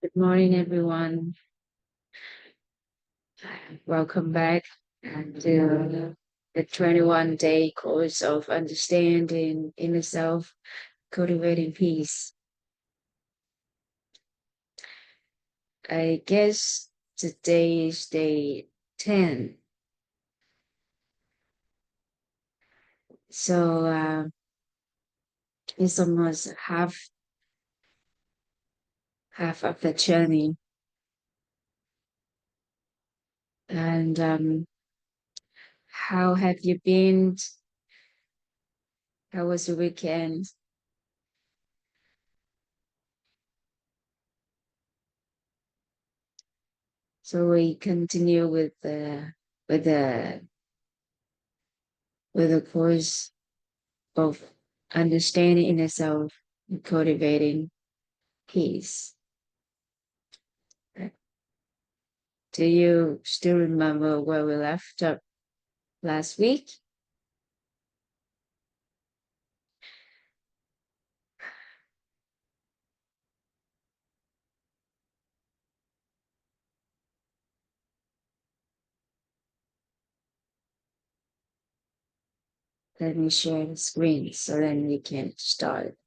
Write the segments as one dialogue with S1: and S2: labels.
S1: Good morning, everyone. Welcome back to the 21-day course of understanding inner self, cultivating peace. I guess today is day 10. So it's almost half of the journey. And how have you been? How was your weekend? So we continue with the with the course of understanding inner self and cultivating peace. Do you still remember where we left up last week? Let me share the screen so then we can start.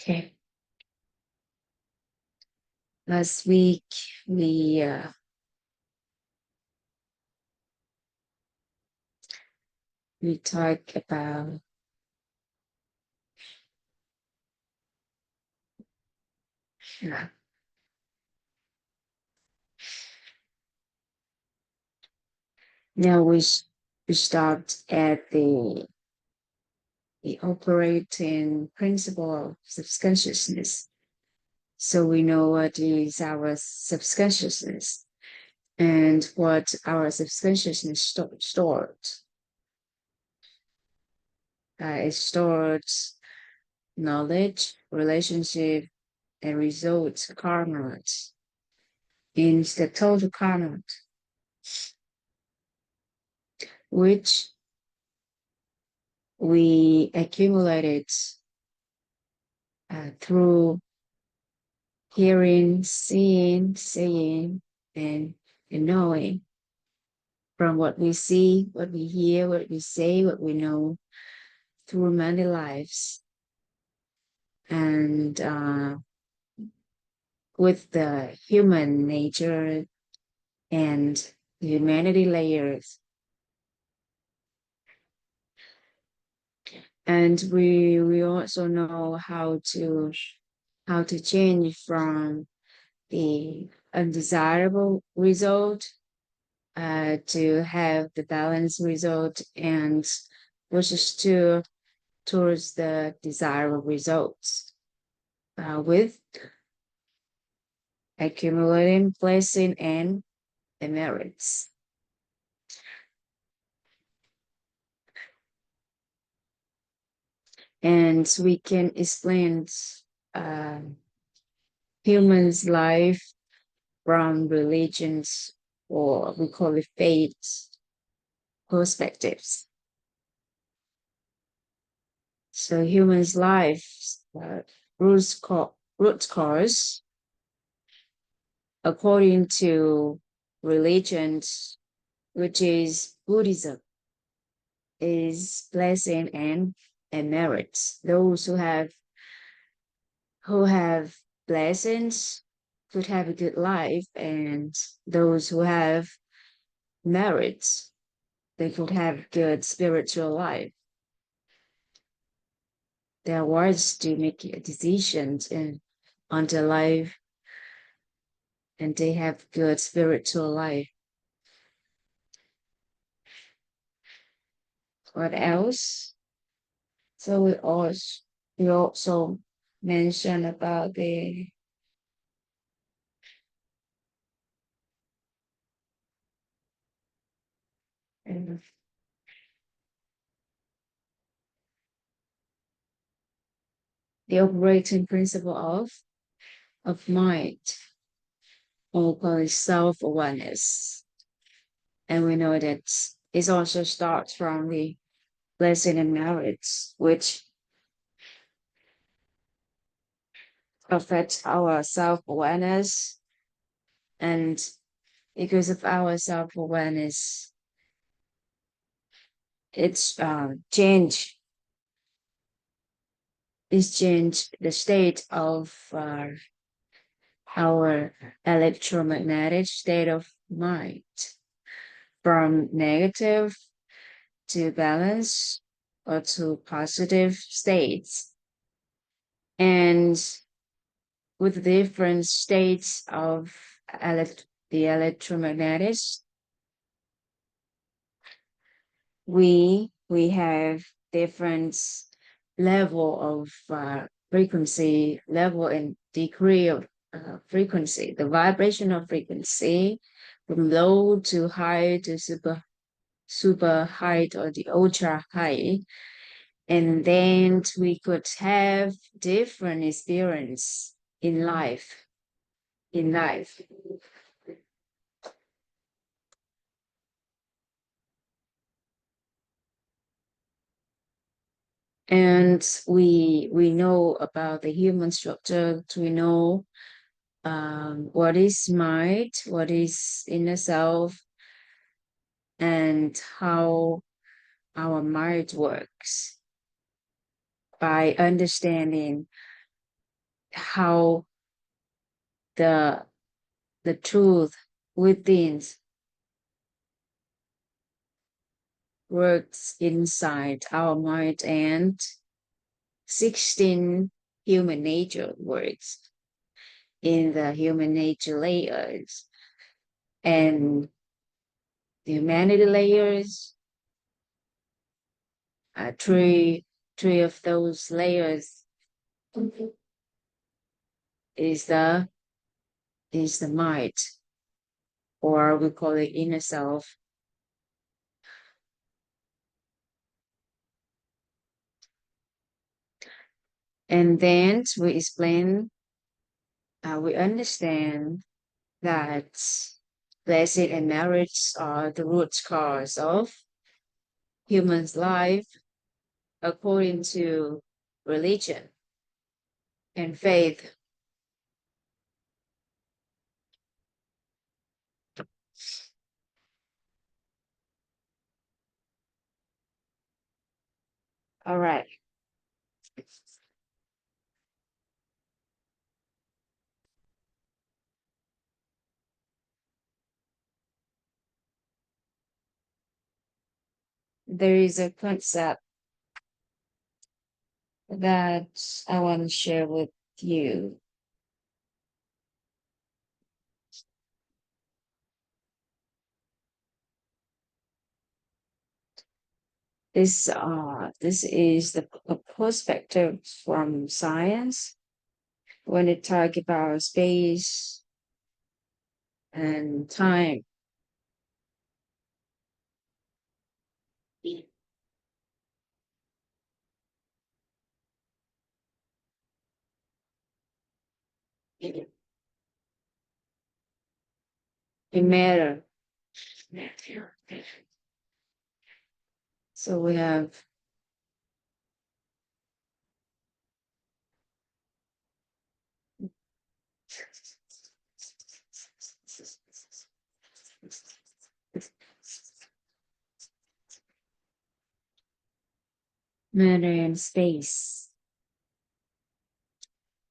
S1: Okay. Last week we talked about uh, now we stopped at the operating principle of subconsciousness. So we know what is our subconsciousness and what our subconsciousness stored. It stores knowledge, relationship, and results karma in the total karma, which we accumulated through hearing, seeing, saying, and knowing from what we see, what we hear, what we say, what we know through many lives. And with the human nature and humanity layers. And we also know how to change from the undesirable result to have the balanced result and pushes towards the desirable results with accumulating blessing and the merits. And we can explain uh, humans' life from religions or we call it faith perspectives. So humans' life uh, root cause according to religions, which is Buddhism, is blessing and merits. Those who have blessings could have a good life, and those who have merits, they could have good spiritual life. They are wise to make decisions on their life, and they have good spiritual life. What else? So we also mentioned about uh, the operating principle of mind, or call it self-awareness. And we know that it also starts from blessing and merits, which affect our self-awareness. And because of our self-awareness, it's change the state of our electromagnetic state of mind from negative to balance or to positive states. And with different states of the electromagnetic, we have different level of frequency, level and degree of frequency, the vibrational frequency from low to high to super high or the ultra high. And then we could have different experience in life. In life. And we know about the human structure. We know what is mind, what is inner self, and how our mind works by understanding how the the truth within works inside our mind, and 16 human nature works in the human nature layers, and the humanity layers, three of those layers is the mind, or we call it inner self. And then we explain, we understand that blessing and marriage are the root cause of human's life according to religion and faith. All right. There is a concept that I want to share with you. This is a perspective from science when it talk about space and time. In matter. So we have matter and space.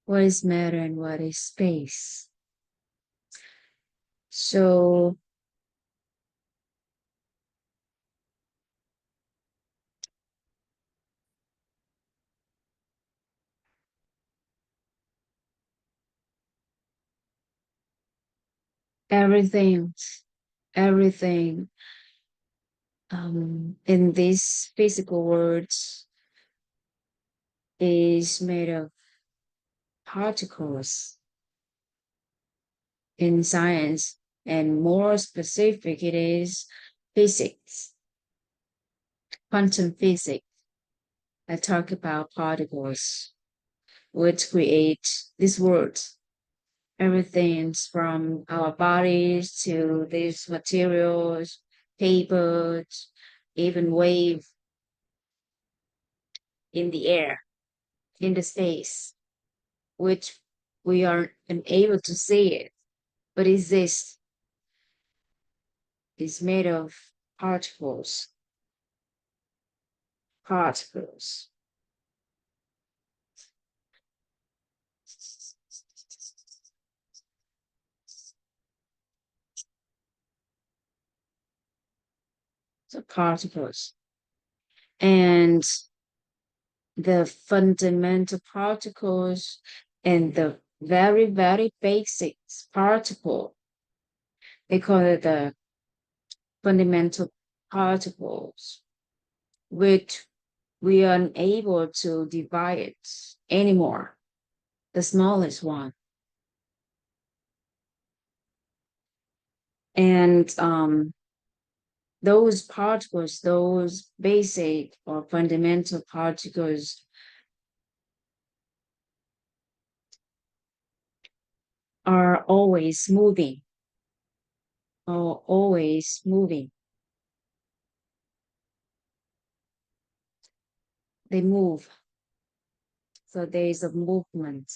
S1: What is matter and what is space? So everything, everything in this physical world is made of particles in science, and more specific, it is physics, quantum physics. I talk about particles which create this world. Everything from our bodies to these materials, papers, even wave. in the air, in the space, which we are unable to see it, but exists, is made of particles, particles. So particles. And the fundamental particles and the very, very basic particle, they call it the fundamental particles, which we are unable to divide it anymore, the smallest one. And those particles, those basic or fundamental particles are always moving, or always moving. They move. So there is a movement.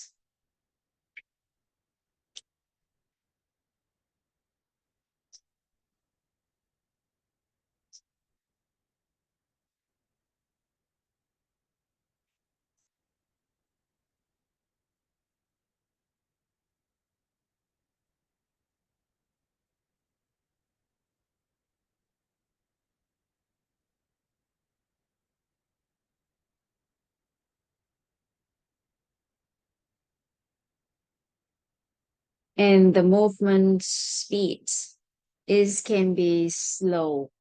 S1: And the movement speed is can be slow.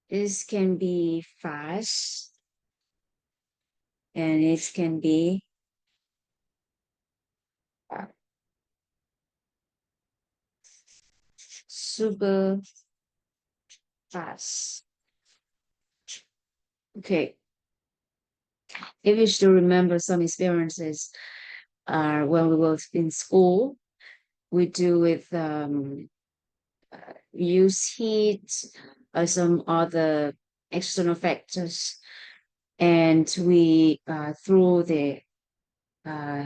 S1: This can be fast, and it can be uh, super fast. Okay, if you still remember some experiences when we were in school, we do with use heat or some other external factors, and we through the uh,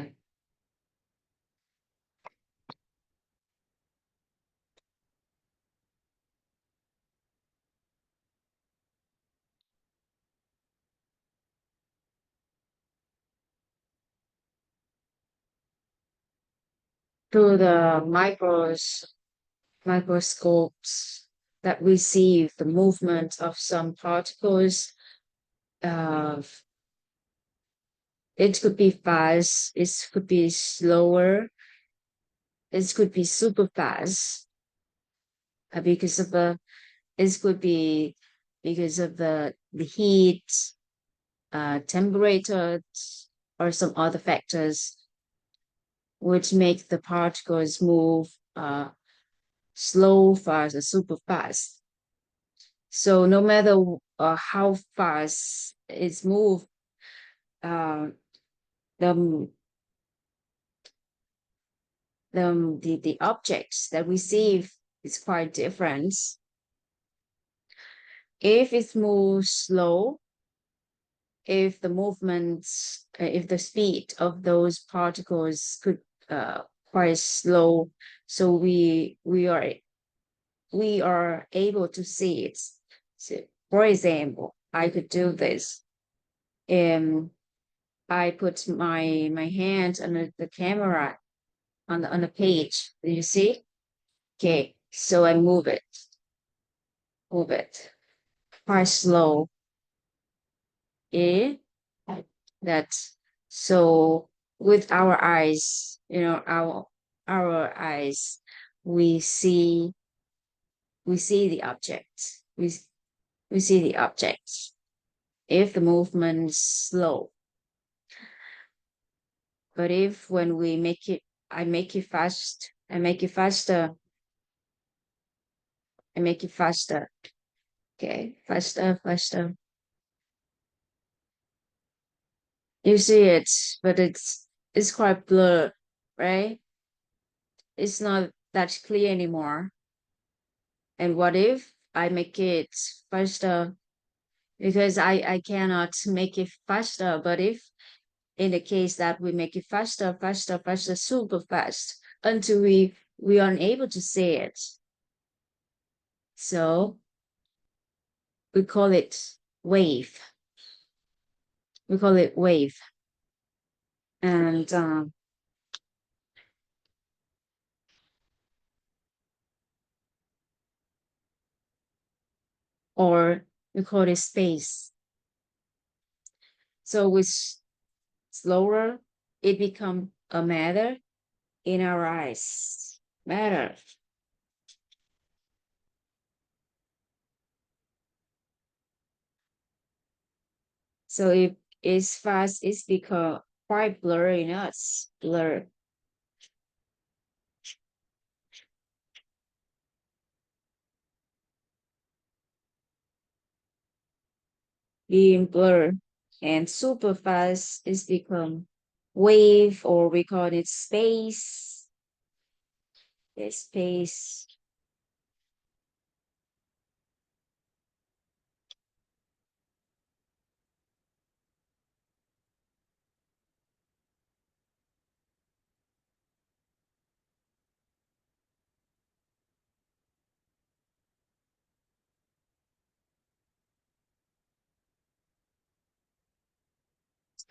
S1: through the microscopes that receive the movement of some particles. Uh, it could be fast, it could be slower, it could be super fast because of the, it could be because of the heat, temperature, or some other factors which make the particles move slow, fast, or super fast. So no matter how fast it's moved, uh, the, the objects that we see is quite different. If it moves slow, if the movements, if the speed of those particles could quite slow, so we are able to see it. So, for example, I could do this. I put my hand on the camera on the page. Do you see? Okay, so I move it quite slow. Eh? That's so with our eyes, our eyes, we see we see the object. We see the object. If the movement is slow, but if when we make it, I make it fast, I make it faster, I make it faster. Okay, faster, faster. You see it, but it's quite blurred, right? It's not that clear anymore. And what if I make it faster? Because I cannot make it faster. But if in the case that we make it faster, faster, faster, super fast until we are unable to see it. So we call it wave. We call it wave. And or we call it space. So with slower, it become a matter in our eyes. Matter. So if it's fast, it's become quite blurry in us. Blur. Being blur. And super fast is become wave, or we call it space. The space.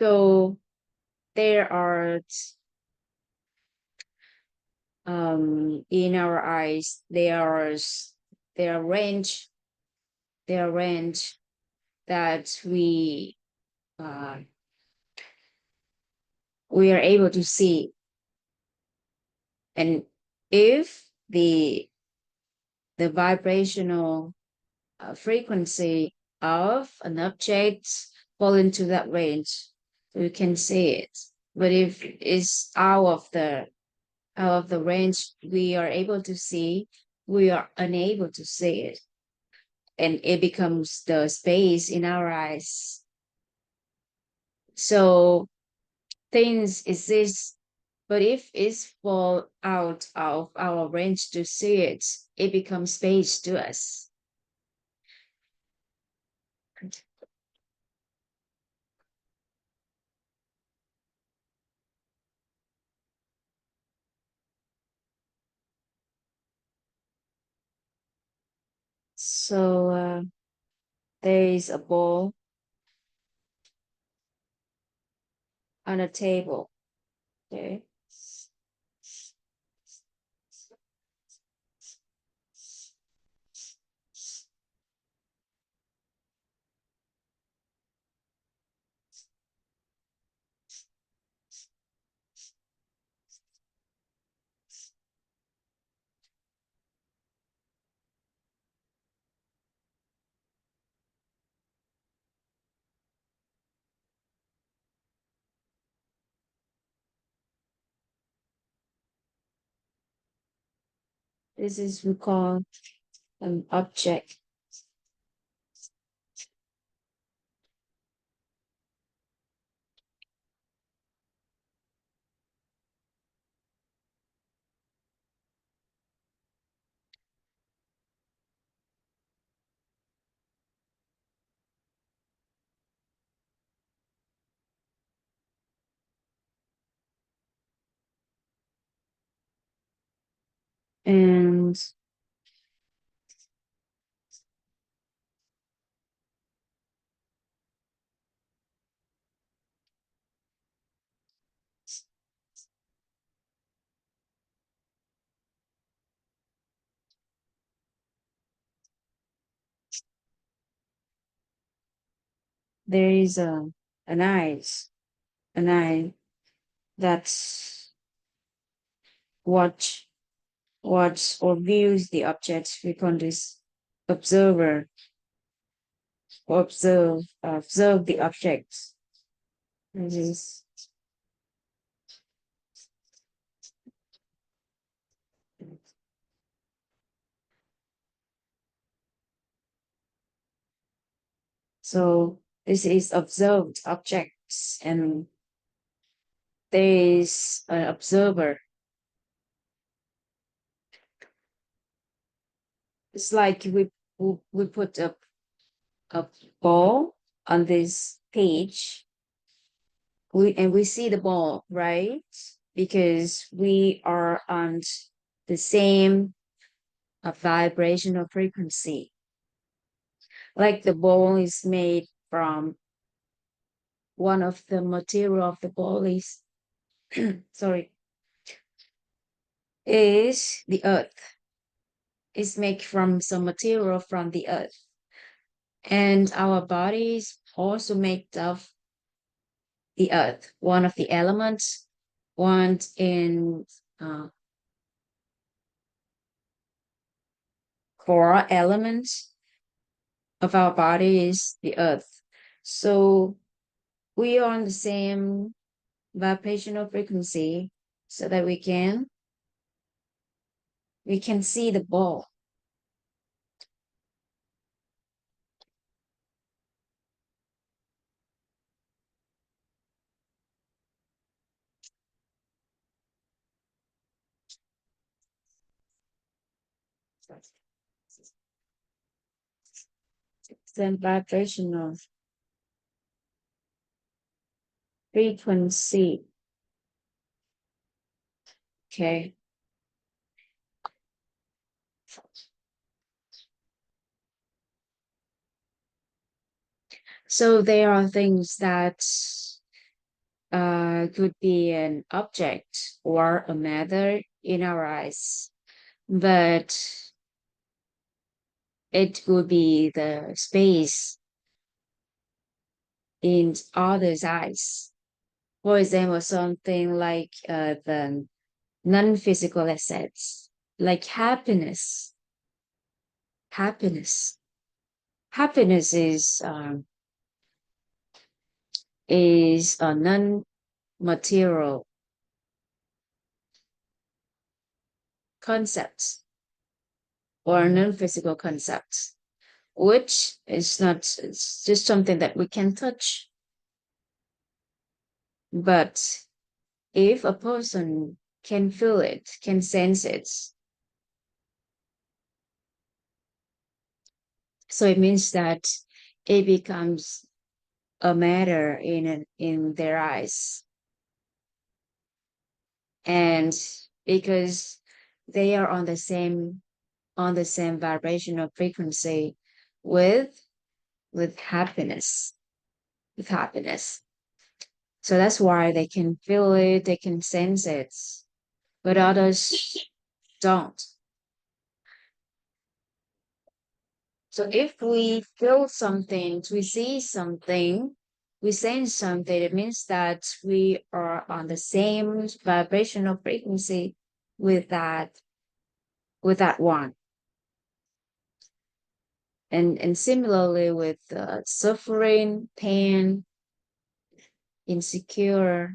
S1: So there are in our eyes there are range that uh, we are able to see. And if the vibrational frequency of an object fall into that range, we can see it. But if it's out of the range we are able to see, we are unable to see it. And it becomes the space in our eyes. So things exist, but if it's fall out of our range to see it, it becomes space to us. So there is a ball on a table. Okay. This is we call an object. And there is an eyes, an eye that's watch or views the object. We call this observer, or observe the object. This is so this is observed objects, and there is an observer. It's like we put a ball on this page. We see the ball, right? Because we are on the same vibrational frequency. Like the ball is made from one of the material of the ball is sorry, is the earth. It's made from some material from the earth. And our body is also made of the earth, one of the elements, one in uh, core element of our body is the earth. So we are on the same vibrational frequency so that we can see the ball. Same vibrational frequency. Okay. So there are things that could be an object or a matter in our eyes, but it could be the space in others' eyes. For example, something like the non-physical assets, like happiness. Happiness. Happiness is a non-material concept or non-physical concept, which is not, it's just something that we can touch. But if a person can feel it, can sense it, so it means that it becomes a matter in their eyes. And because they are on the same vibrational frequency with with happiness, with happiness. So that's why they can feel it, they can sense it, but others don't. So if we feel something, we see something, we sense something, it means that we are on the same vibrational frequency with that one. And similarly with suffering, pain, insecure,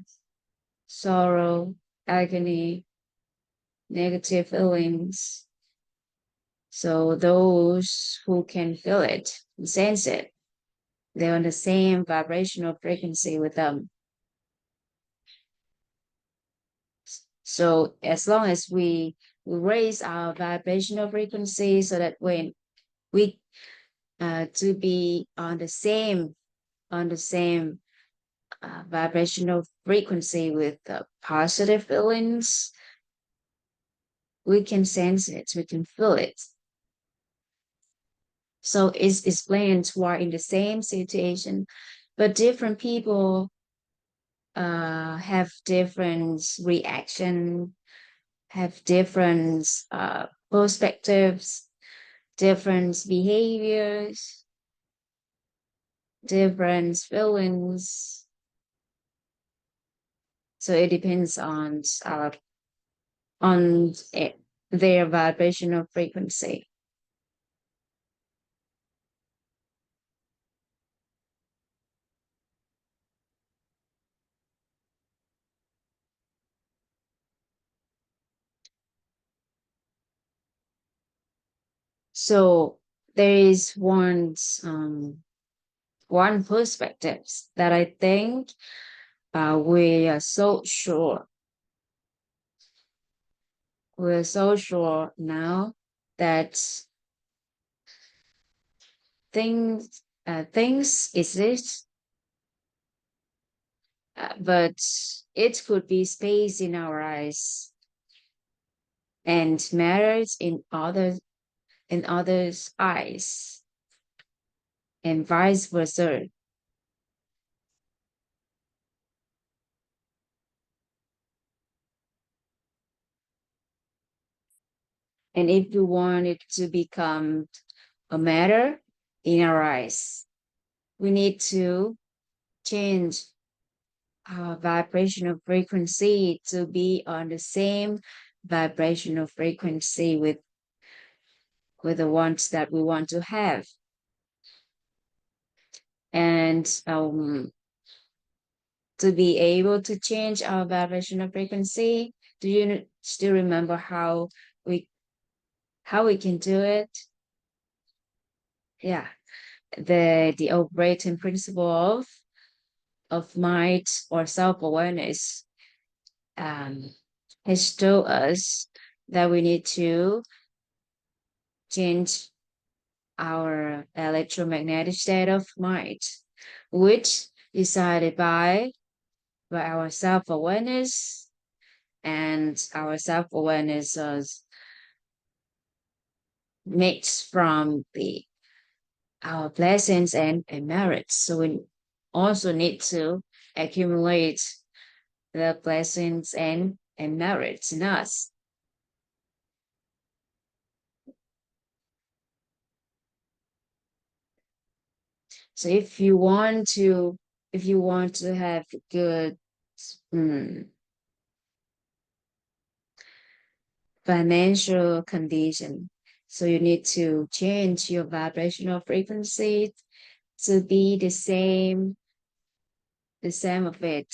S1: sorrow, agony, negative feelings. So those who can feel it, sense it, they're on the same vibrational frequency with them. So as long as we raise our vibrational frequency so that when we to be on the same vibrational frequency with positive feelings, we can sense it, we can feel it. So it's explained why in the same situation, but different people have different reaction, have different perspectives, different behaviors, different feelings. So it depends on it, their vibrational frequency. So there is one perspective that I think we are so sure. We're so sure now that things exist, but it could be space in our eyes and matters in others' eyes, and vice versa. And if we want it to become a matter in our eyes, we need to change our vibrational frequency to be on the same vibrational frequency with the ones that we want to have. And to be able to change our vibrational frequency, do you still remember we how we can do it? Yeah, the operating principle of mind or self-awareness um, has told us that we need to change our electromagnetic state of mind, which decided by our self-awareness, and our self-awareness is mixed from the our blessings and merits. So we also need to accumulate the blessings and merits in us. So if you want to have good mm, financial condition, so you need to change your vibrational frequency to be the same of it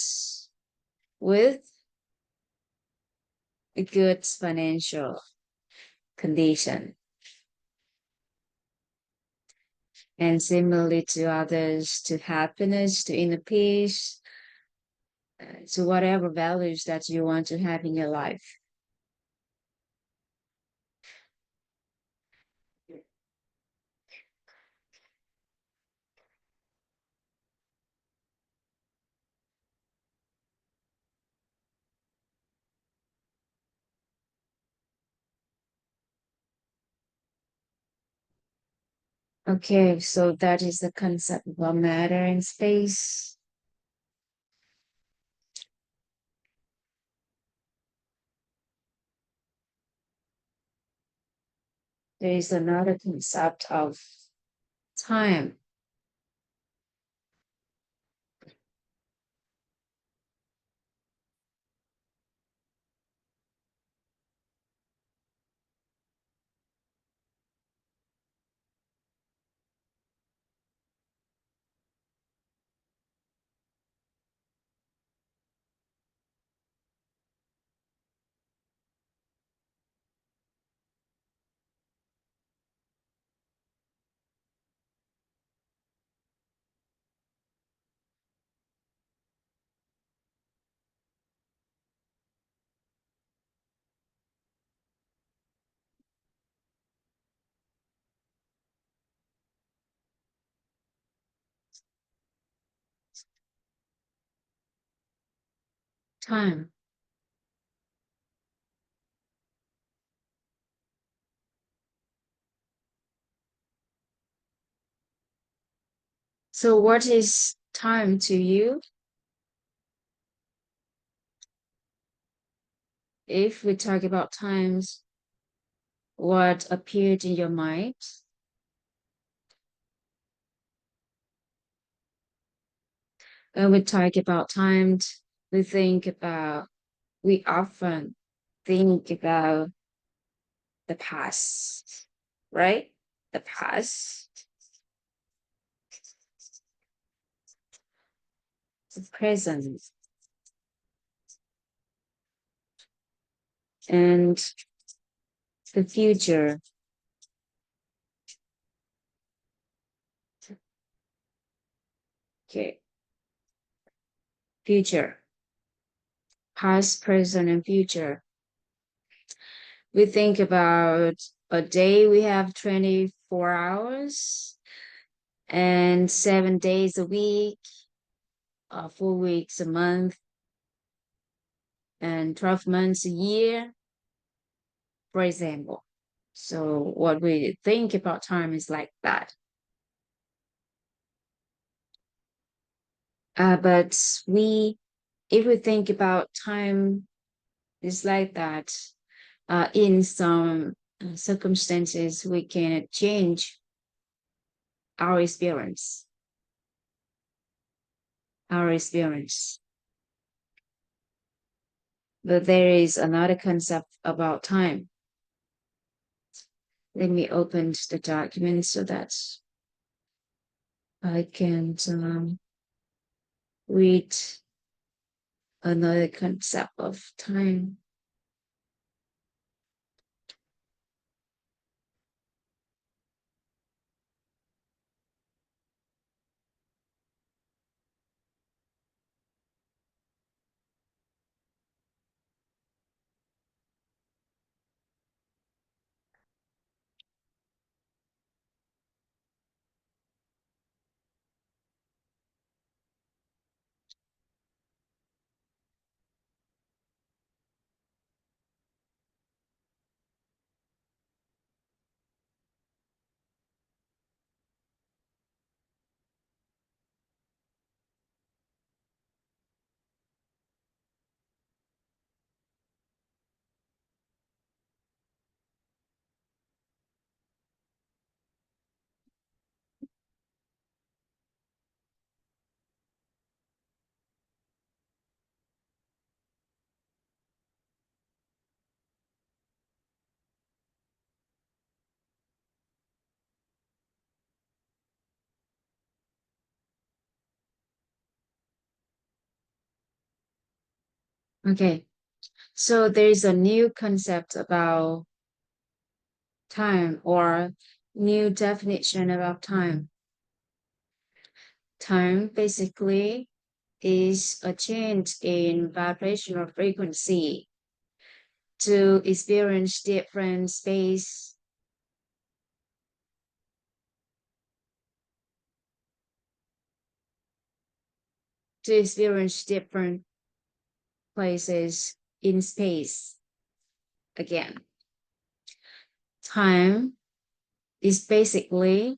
S1: with a good financial condition. And similarly to others, to happiness, to inner peace, to whatever values that you want to have in your life. Okay, so that is the concept of matter and space. There is another concept of time. Time. So what is time to you? If we talk about times, what appeared in your mind? When we talk about times, we often think about the past, right? The past, the present, and the future. Okay, future, past, present, and future. We think about a day, we have 24 hours. and 7 days a week, 4 weeks a month, and 12 months a year, for example. So what we think about time is like that. But if we think about time, it's like that. In some circumstances, we can change our experience, our experience. But there is another concept about time. Let me open the document so that I can read another concept of time. Okay, so there is a new concept about time or new definition about time. Time basically is a change in vibrational frequency to experience different space, to experience different places in space. Again, time is basically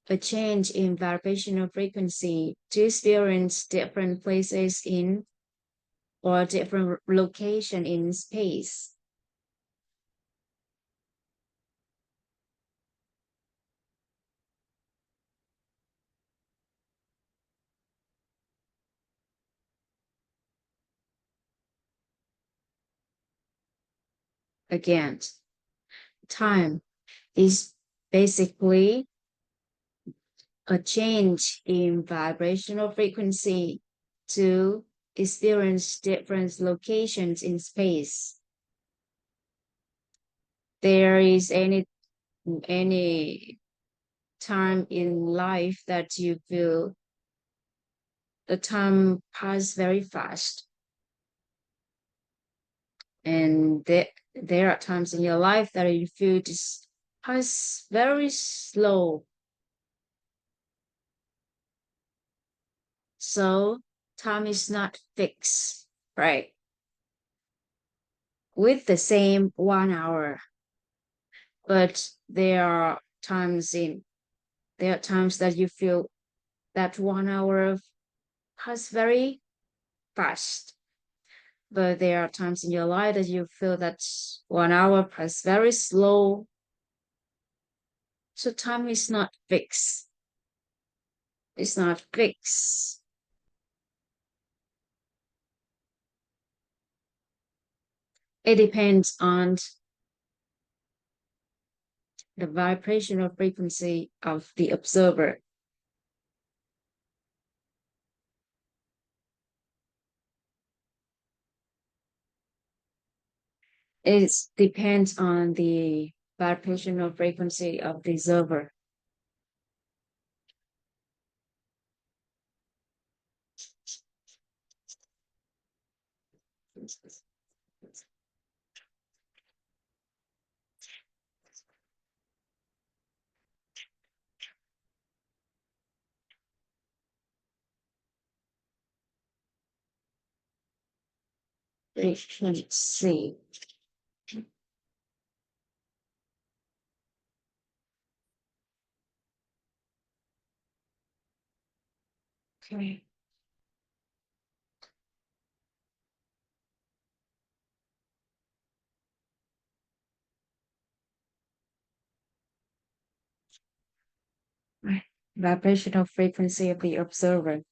S1: a change in vibrational frequency to experience different places in or different location in space. Again, time is basically a change in vibrational frequency to experience different locations in space. There is any time in life that you feel the time pass very fast, and there are times in your life that you feel this pass very slow. So time is not fixed, right? With the same 1 hour, but there are times that you feel that 1 hour pass very fast, but there are times in your life that you feel that 1 hour pass very slow. So time is not fixed. It's not fixed. It depends on the vibrational frequency of the observer. It depends on the vibrational frequency of the observer. frequency. Okay. Right. Vibrational frequency of the observer.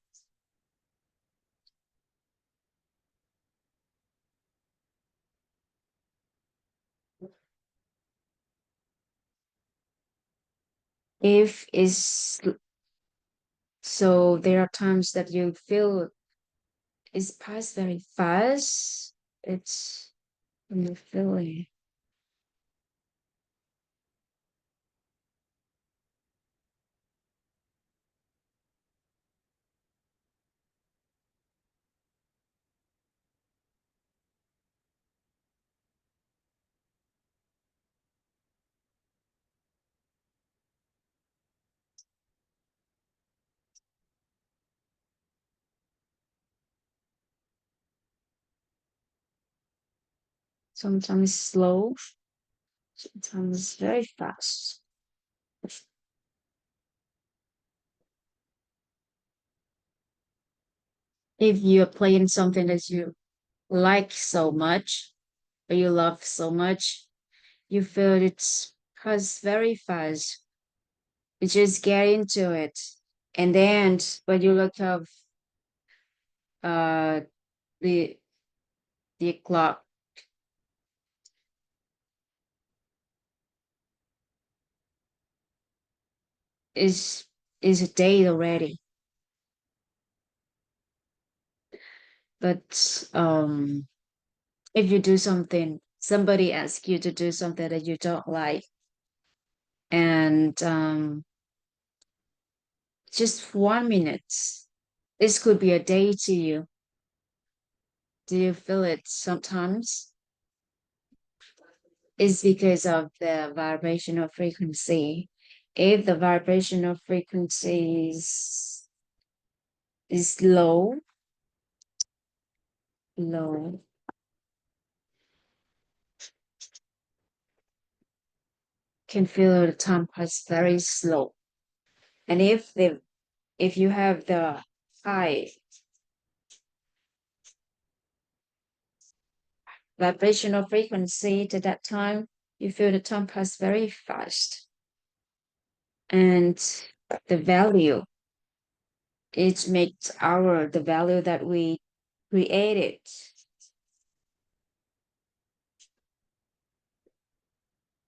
S1: If is so, there are times that you feel it's passed very fast. It's when you feel it. Sometimes slow, sometimes very fast. If you're playing something that you like so much or you love so much, you feel it's because very fast. You just get into it. And then when you look up uh the the clock is is a day already. But if you do something, somebody asks you to do something that you don't like, and just 1 minute, this could be a day to you. Do you feel it sometimes? It's because of the vibrational frequency. If the vibrational frequency is low, can feel the time pass very slow. And if you have the high vibrational frequency at that time, you feel the time pass very fast. And the value, it makes our the value that we created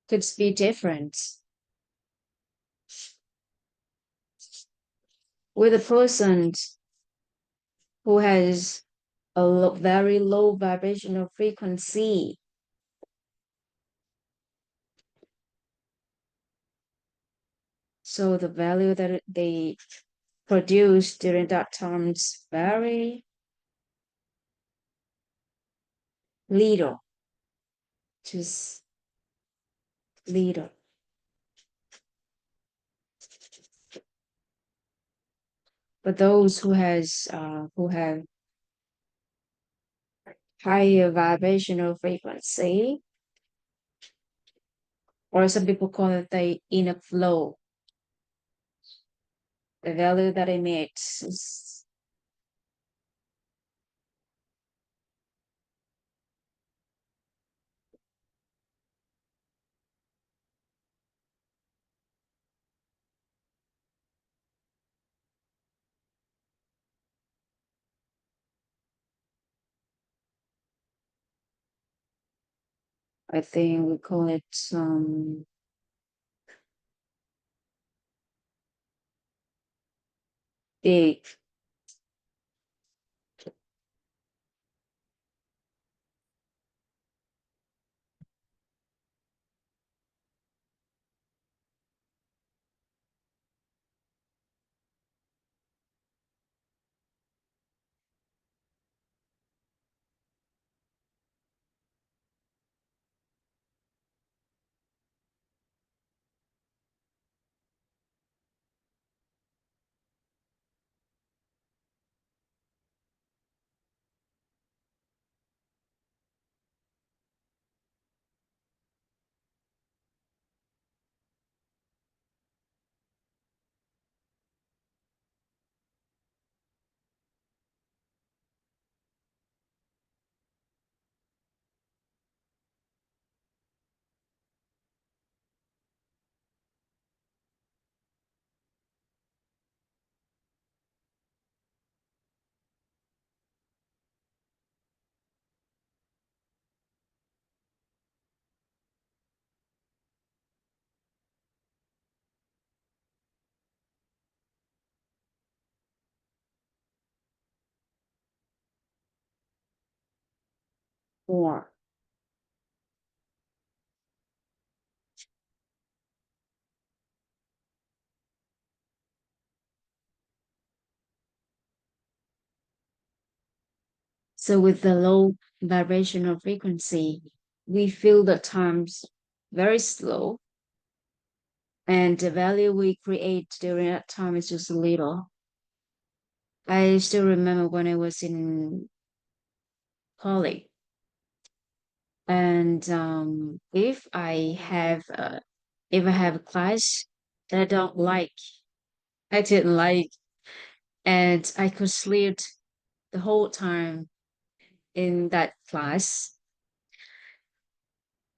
S1: could be different. With a person who has a very low vibrational frequency, so the value that they produce during that time is very little, just little. But those who have higher vibrational frequency, or some people call it the inner flow, the value that emits is, I think we call it big. more. So with the low vibrational frequency, we feel the times very slow, and the value we create during that time is just little. I still remember when I was in college, and if I have a class that I don't like, I didn't like, and I could sleep the whole time in that class.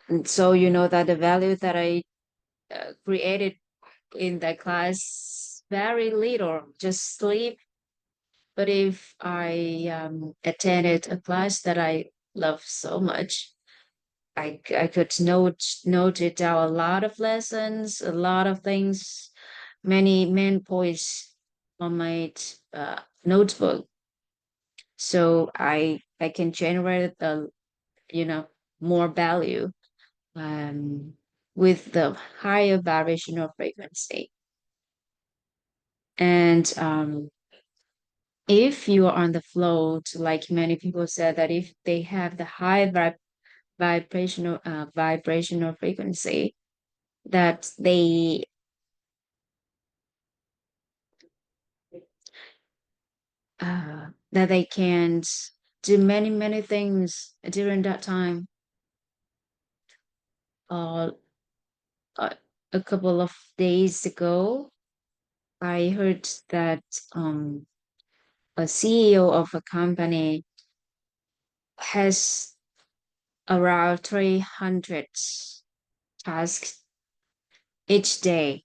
S1: And so you know that the value that I created in that class very little, just sleep. But if I attended a class that I love so much, I could note it down a lot of lessons, a lot of things, many main points on my notebook. So I can generate the you know more value um, with the higher vibrational frequency. And if you are on the float, like many people said that if they have the high vibrational frequency, that they can do many things during that time. Uh, uh, a couple of days ago, I heard that a CEO of a company has around 300 tasks each day.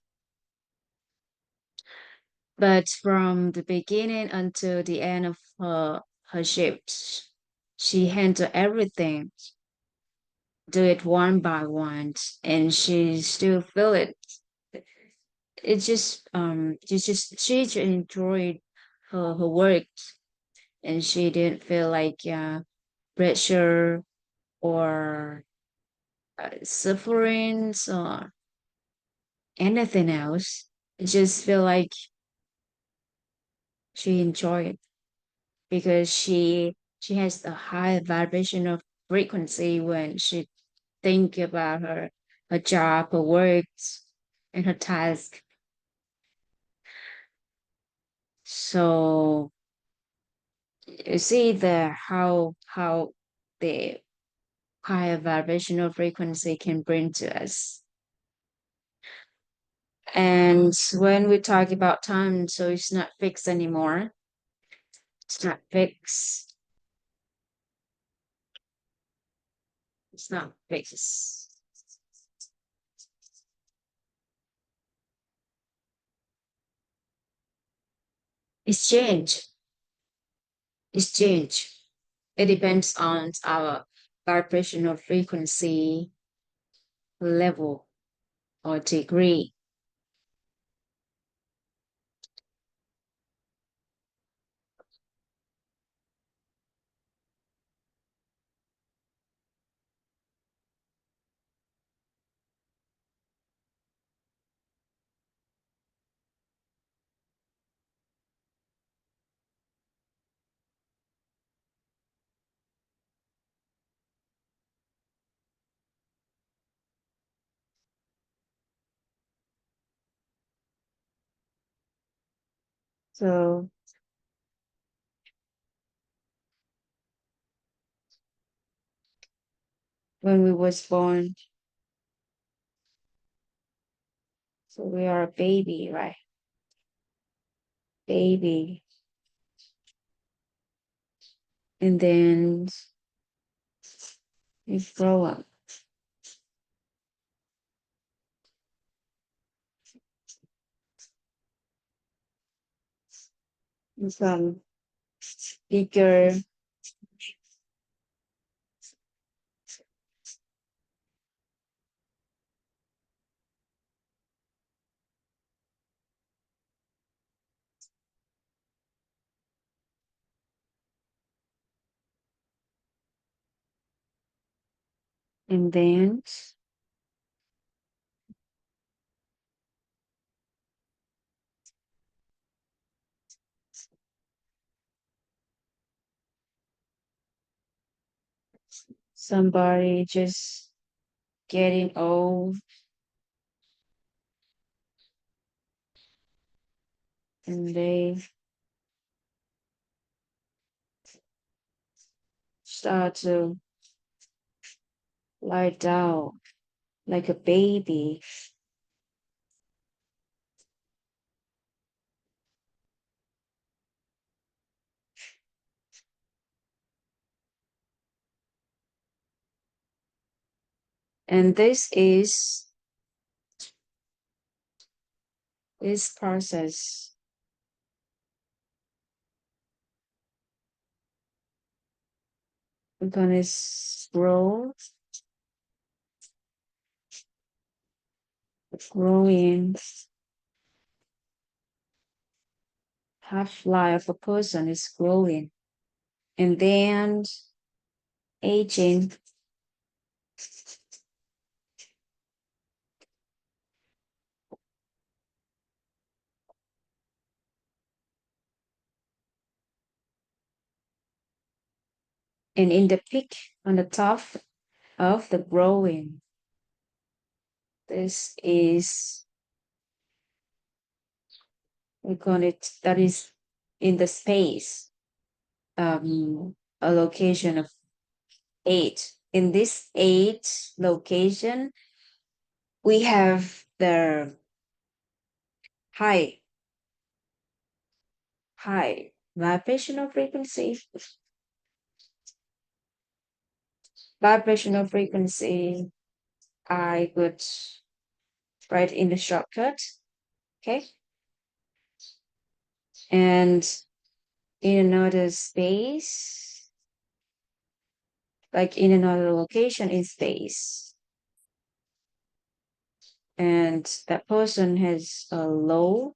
S1: But from the beginning until the end of her shift, she handled everything, do it one by one, and she still feel it. She just enjoyed her work, and she didn't feel like pressure or suffering or anything else. I just feel like she enjoyed it because she has a high vibrational frequency when she think about her job, her work, and her task. So you see the how the higher vibrational frequency can bring to us. And when we talk about time, so it's not fixed anymore. It's not fixed. It's not fixed. It's change. It's change. It depends on our vibrational frequency level or degree. So when we was born, so we are a baby, right? Baby. And then we grow up, become bigger. And then somebody just getting old and they start to lie down like a baby. And this process gonna grow, growing. Half life of a person is growing and then aging. And in the peak on the top of the growing, this is we call it that is in the space, a location of eight. In this eight location, we have the high, high vibrational frequency. Vibrational frequency, I would write in the shortcut. Okay. And in another space, like in another location in space, and that person has a low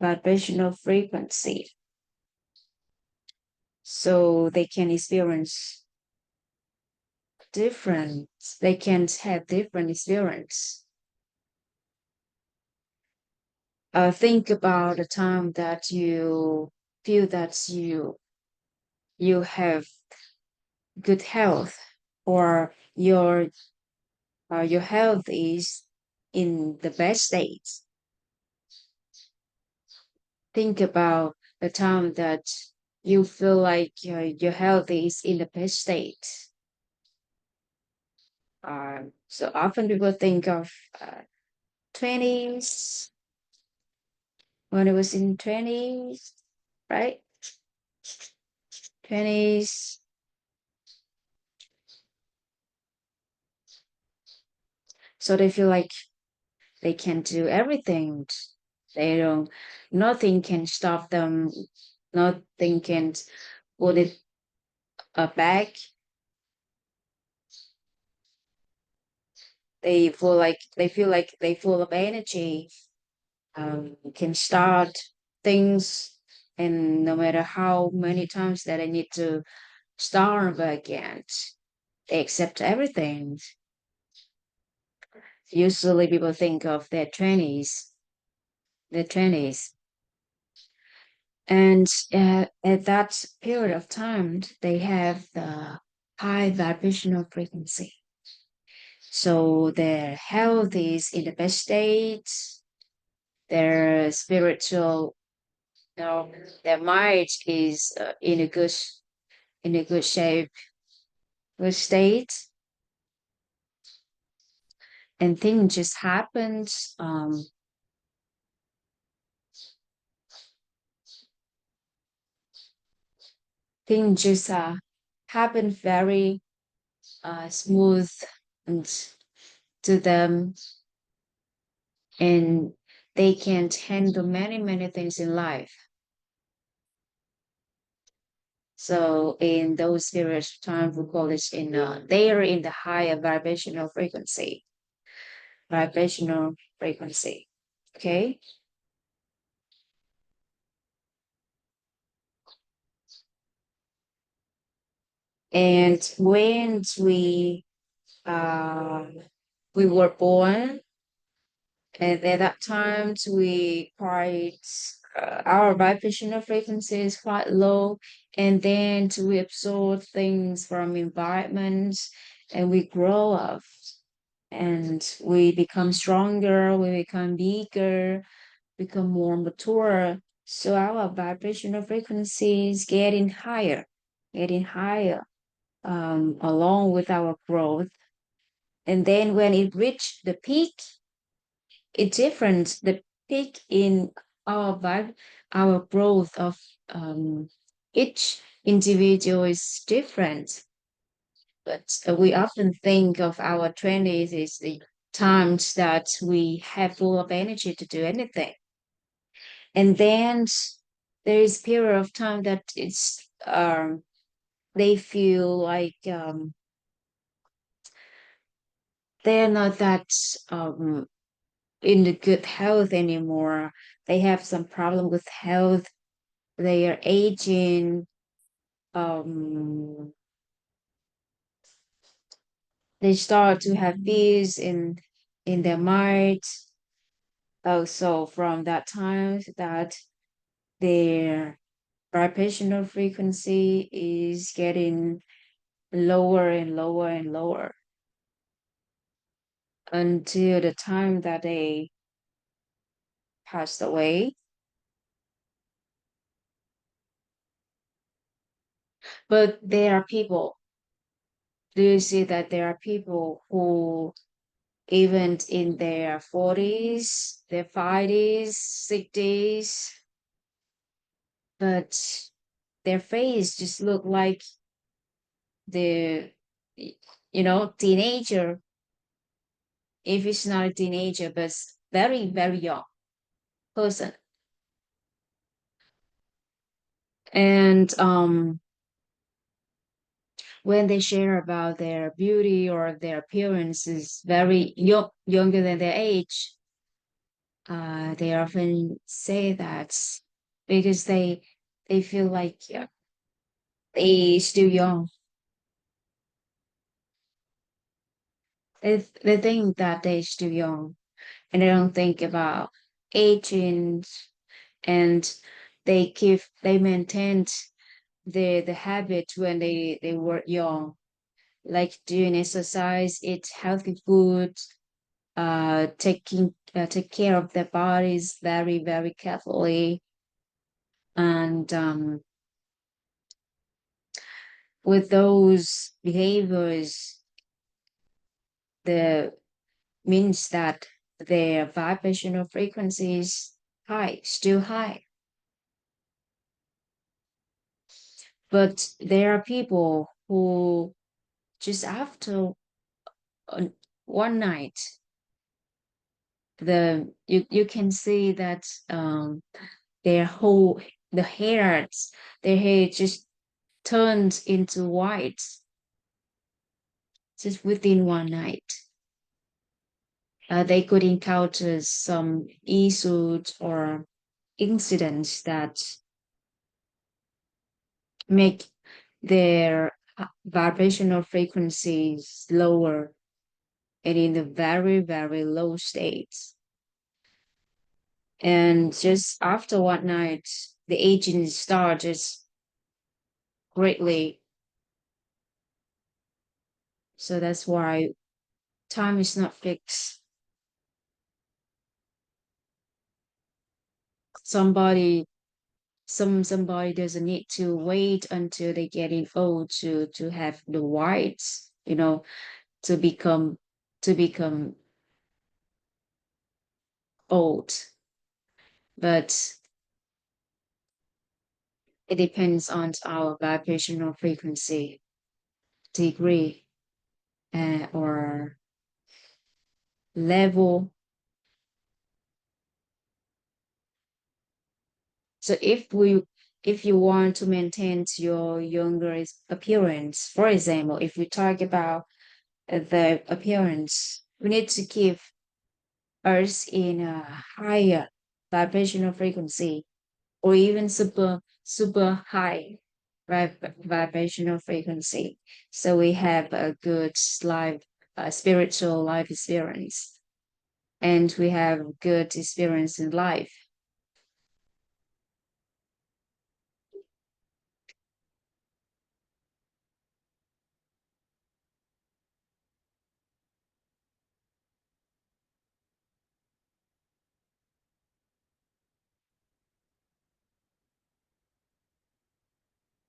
S1: vibrational frequency, so they can experience different, they can have different experience. Think about the time that you feel that you have good health, or your health is in the best state. Think about the time that you feel like your health is in the best state. So often people think of 20s, when it was in 20s, right? 20s. So they feel like they can do everything. They don't, nothing can stop them. Nothing can hold it back. They feel like they full of energy, can start things, and no matter how many times that I need to start again, they accept everything. Usually people think of their 20s, and at that period of time, they have the high vibrational frequency. So their health is in the best state, their spiritual, you know, their mind is in a good shape, good state, and things just happened. Things just happen very smooth and to them, and they can handle many things in life. So in those periods of time, we call it they are in the higher vibrational frequency. Okay. And when uh, we were born, and at that time we quite our vibrational frequency is quite low, and then we absorb things from environments, and we grow up, and we become stronger, we become bigger, become more mature. So our vibrational frequency is getting higher, along with our growth. And then when it reached the peak, it's different. The peak in our vibe, our growth of each individual is different. But we often think of our 20s as the times that we have full of energy to do anything. And then there is period of time that it's they feel like they're not that in the good health anymore. They have some problem with health. They are aging. Um, they start to have peace in their mind. Also, from that time, that their vibrational frequency is getting lower and lower and lower until the time that they passed away. But there are people, do you see that there are people who, even in their 40s, their 50s, 60s, but their face just look like the, teenager, if it's not a teenager, but very, very young person. And when they share about their beauty or their appearance is very younger than their age, they often say that because they feel like they still young. They think that they still young, and they don't think about aging, and they maintained the habit when they were young, like doing exercise, eat healthy food, take care of their bodies very, very carefully. And with those behaviors, the means that their vibrational frequency is high, still high. But there are people who just after uh, one night, you can see that their whole the hairs their hair just turned into white just within one night. They could encounter some issues or incidents that make their vibrational frequencies lower and in the very, very low states. And just after one night, the aging started greatly. So that's why time is not fixed. Somebody somebody doesn't need to wait until they getting old to have the whites, to become to become old. But it depends on our vibrational frequency, degree, or level. So if you want to maintain your younger appearance, for example, if we talk about the appearance, we need to keep us in a higher vibrational frequency or even super, super high vibrational frequency. So we have a good life, spiritual life experience, and we have good experience in life.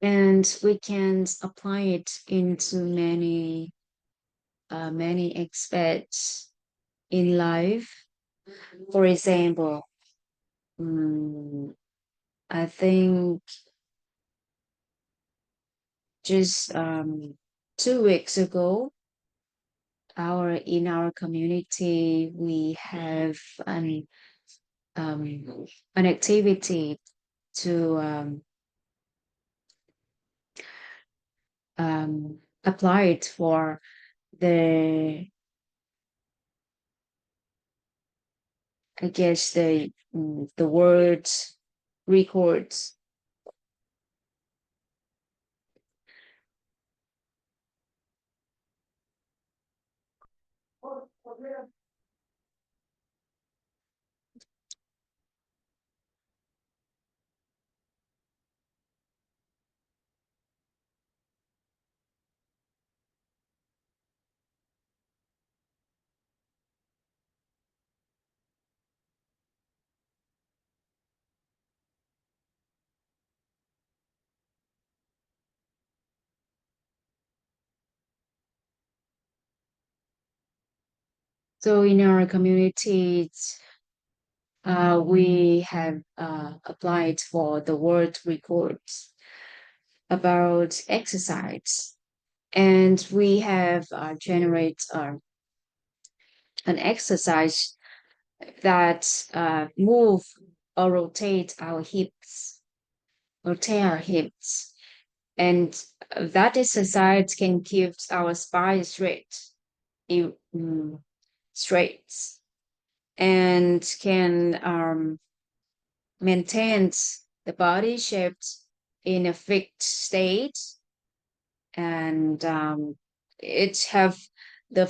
S1: And we can apply it into many aspects in life. For example, mm, I think just 2 weeks ago, our in our community we have an um, an activity to apply it for the I guess the words records. So in our communities, we have applied for the world records about exercise, and we have generate an exercise that move or rotate our hips, rotate our hips, and that exercise can keep our spine straight, straight, and can maintain the body shaped in a fixed state, and it have the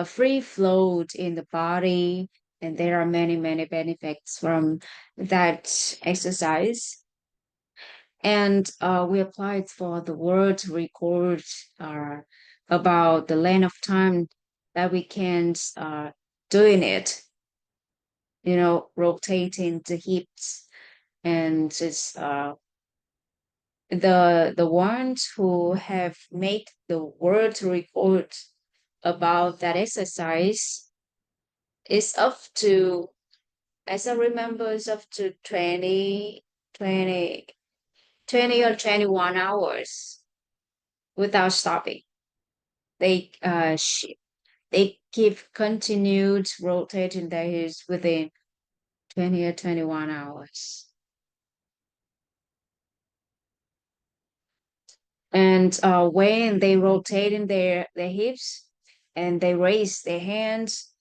S1: free float in the body, and there are many benefits from that exercise. And we applied for the world record uh, about the length of time that we can doing it, rotating the hips, and just the ones who have made the world record about that exercise is up to, as I remember, it's up to 20 20 or 21 hours without stopping. They they keep continued rotating their hips within 20 or 21 hours. And when they rotating their hips and they raise their hands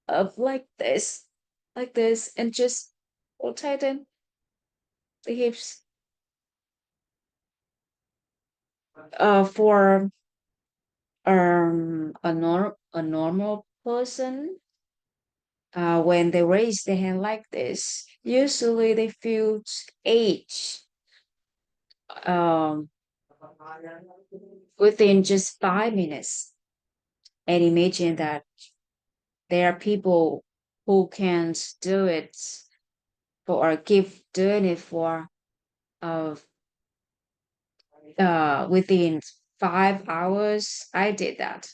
S1: up like this, and just rotating the hips. For a normal person, when they raise their hand like this, usually they feel age um within just 5 minutes. And imagine that there are people who can't do it for or keep doing it for uh, within 5 hours. I did that.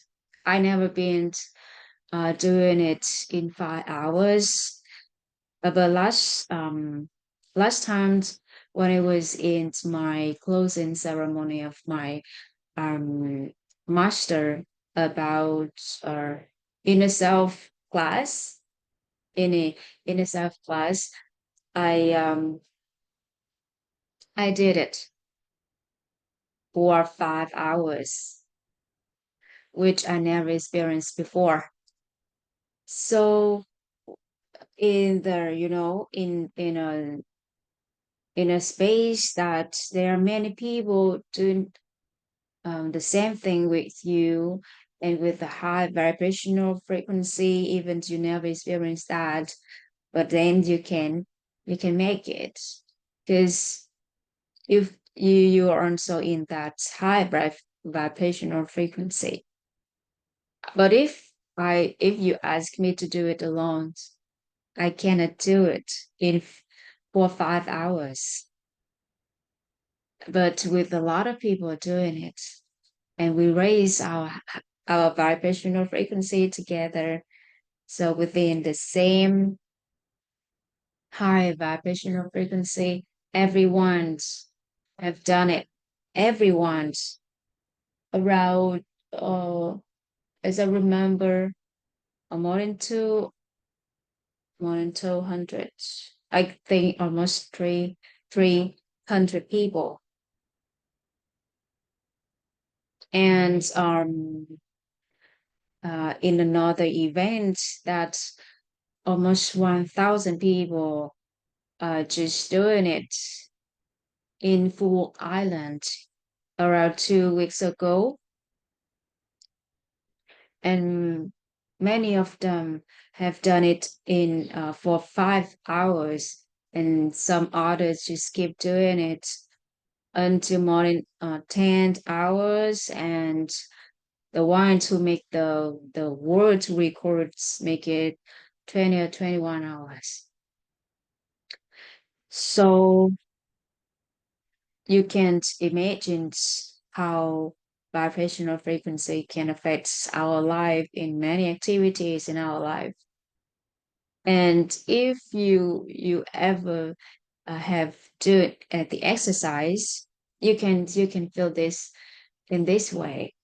S1: I never been doing it in 5 hours. But last time when I was in my closing ceremony of my um master about uh inner self class, in a inner self class, I I did it for 5 hours, which I never experienced before. So in the in a in a space that there are many people doing the same thing with you and with a high vibrational frequency, even you never experienced that, but then you can make it because if you are also in that high vibrational frequency. But if you ask me to do it alone, I cannot do it in 4 or 5 hours. But with a lot of people doing it, and we raise our vibrational frequency together, so within the same high vibrational frequency, everyone's have done it. Everyone's around, uh, as I remember, more than 200. I think almost 300 people. And in another event that almost 1,000 people just doing it in Full Island around 2 weeks ago. And many of them have done it in for 5 hours, and some others just keep doing it until more than 10 hours, and the ones who make the world records make it 20 or 21 hours. So you can't imagine how vibrational frequency can affect our life in many activities in our life. And if you ever have do the exercise, you can feel this in this way.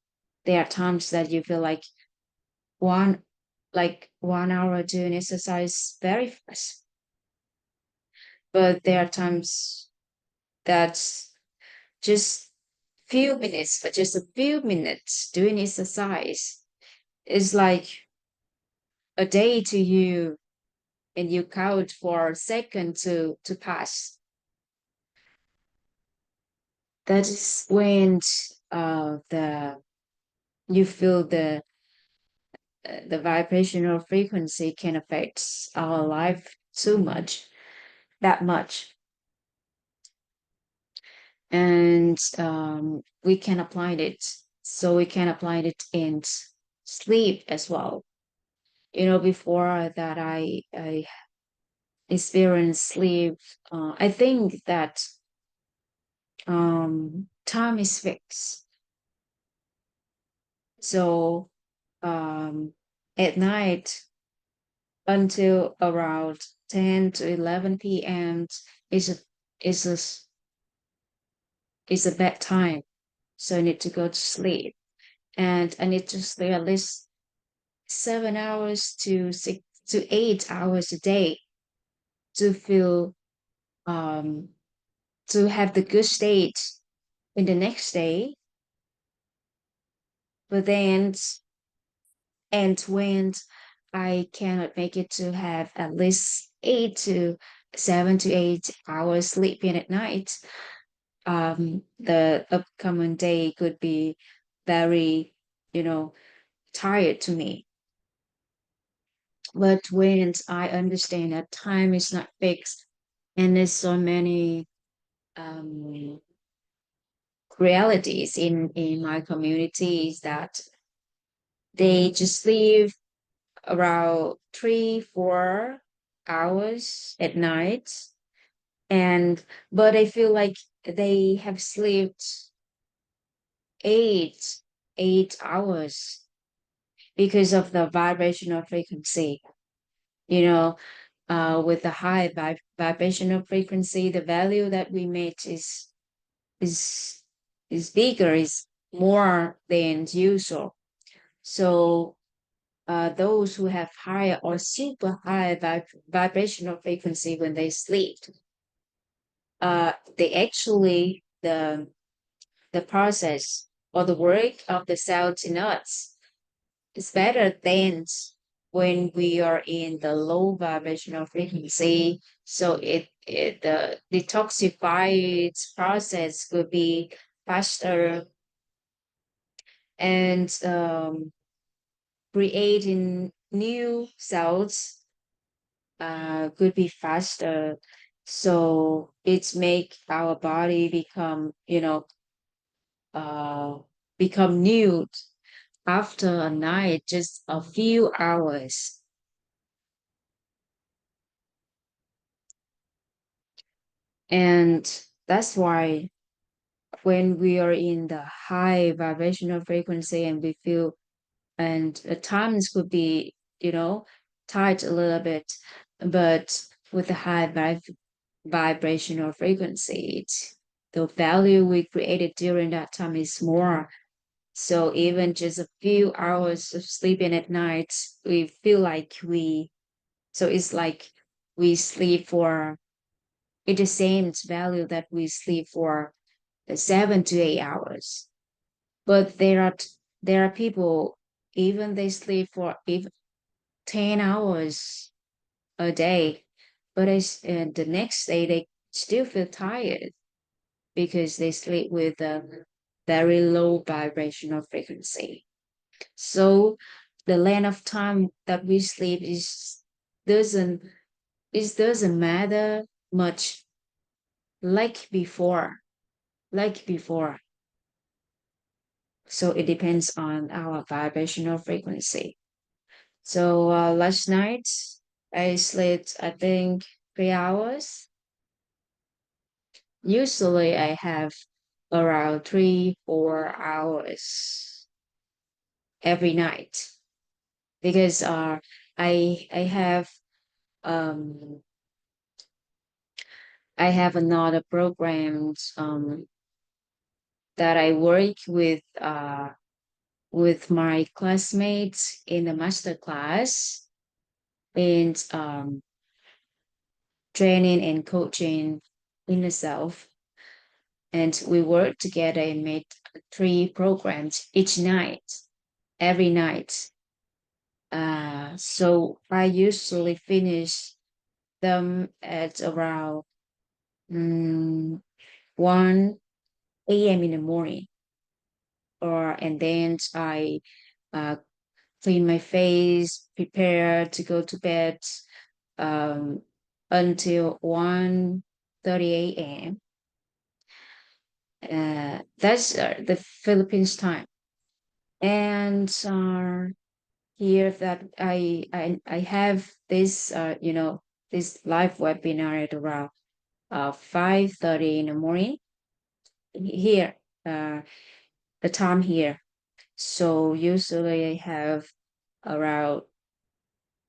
S1: There are times that you feel one like 1 hour doing exercise very fast, but there are times that's just few minutes, but just a few minutes doing exercise is like a day to you, and you count for a second to pass. That is when the you feel the vibrational frequency can affect our life too much, that much. And we can apply it. So we can apply it in sleep as well. Before that, I experienced sleep. I think that time is fixed. So at night until around 10 to 11 p.m. is a is a is a bad time. So I need to go to sleep, and I need to sleep at least 7 hours to 6 to 8 hours a day to feel um to have the good state in the next day. But then and when I cannot make it to have at least 7 to 8 hours sleeping at night, the upcoming day could be very, you know, tired to me. But when I understand that time is not fixed, and there's so many um, realities in my communities that they just sleep around 3 4 hours at night, and but I feel like they have slept eight 8 hours because of the vibrational frequency. With the high vibrational frequency, the value that we make is is bigger, is more than usual. So those who have higher or super high vibrational frequency when they sleep, they actually the process or the work of the cell to nuts is better than when we are in the low vibrational frequency, so it the detoxify process could be faster, and creating new cells could be faster. So it's make our body become, uh, become nude after a night, just a few hours. And that's why when we are in the high vibrational frequency and we feel, and at times could be, tight a little bit, but with the high vibrational frequency, the value we created during that time is more. So even just a few hours of sleeping at night, we feel like so it's like we sleep for it's the same value that we sleep for 7 to 8 hours. But there are people, even they sleep for even 10 hours a day, but the next day they still feel tired because they sleep with a very low vibrational frequency. So the length of time that we sleep doesn't doesn't matter much like before, like before. So it depends on our vibrational frequency. So last night I slept, I think, 3 hours. Usually I have around 3, 4 hours every night because I have um I have another program that I work with my classmates in the master class, and training and coaching inner self. And we work together and made 3 programs each night, every night. So I usually finish them at around 1 a.m. in the morning, and then I uh, clean my face, prepare to go to bed um, until 1:30 a.m. That's the Philippines time. And here that I have this this live webinar at around 5:30 in the morning here, uh, the time here. So usually I have around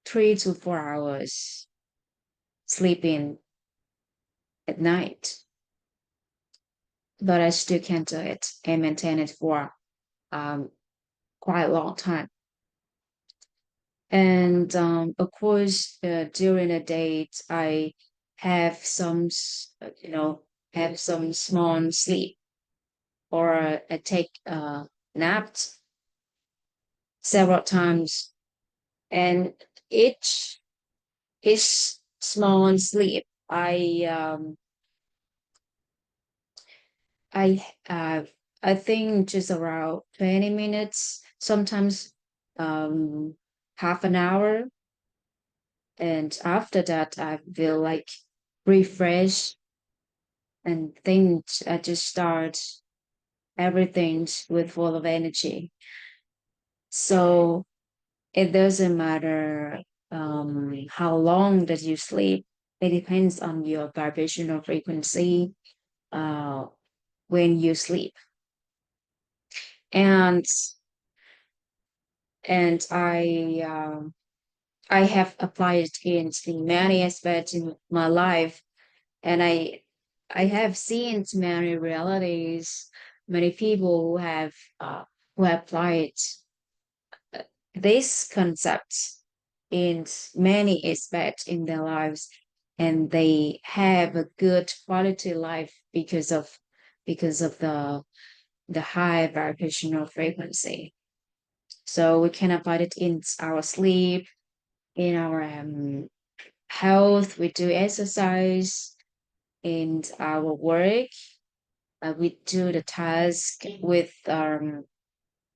S1: 3 to 4 hours sleeping at night, but I still can't do it and maintain it for um, quite a long time. And of course, during the day, I have have some small sleep, or I take naps several times. And each each small sleep, I I think just around 20 minutes, sometimes um, half an hour. And after that, I feel like refresh and things. I just start everything with full of energy. So it doesn't matter how long that you sleep. It depends on your vibrational frequency uh, when you sleep. And I have applied it in many aspects in my life, and I have seen many realities, many people who have applied this concept in many aspects in their lives, and they have a good quality life because of the high vibrational frequency. So we can apply it in our sleep, in our health. We do exercise in our work. We do the task with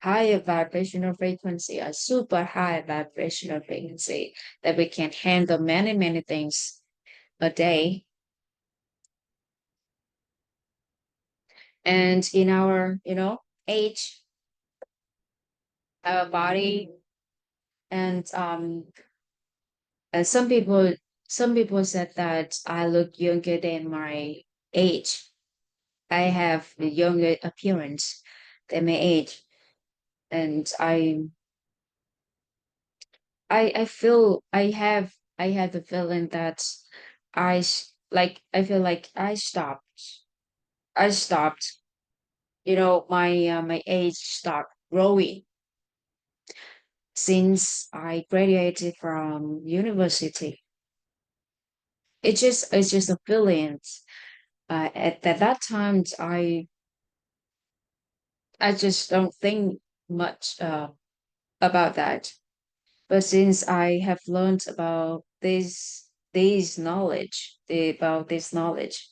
S1: higher vibrational frequency, a super high vibrational frequency that we can handle many, many things a day. And in our, age, our body, and some people said that I look younger than my age. I have a younger appearance than my age, and I feel I have the feeling that I feel like I stopped. My age stopped growing since I graduated from university. It's just a feeling. At that time, I just don't think much about that. But since I have learned about about this knowledge,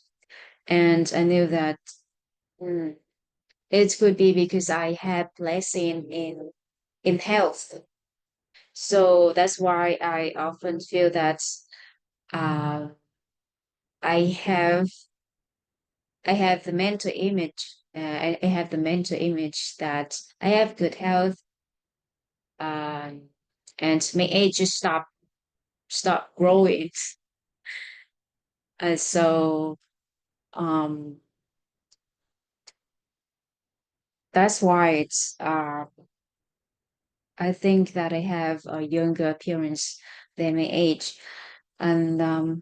S1: and I knew that mm, it could be because I had blessing in health. So that's why I often feel that uh, I have I have the mental image. I have the mental image that I have good health, um, and my age just stop growing. So um, that's why I think that I have a younger appearance than my age, and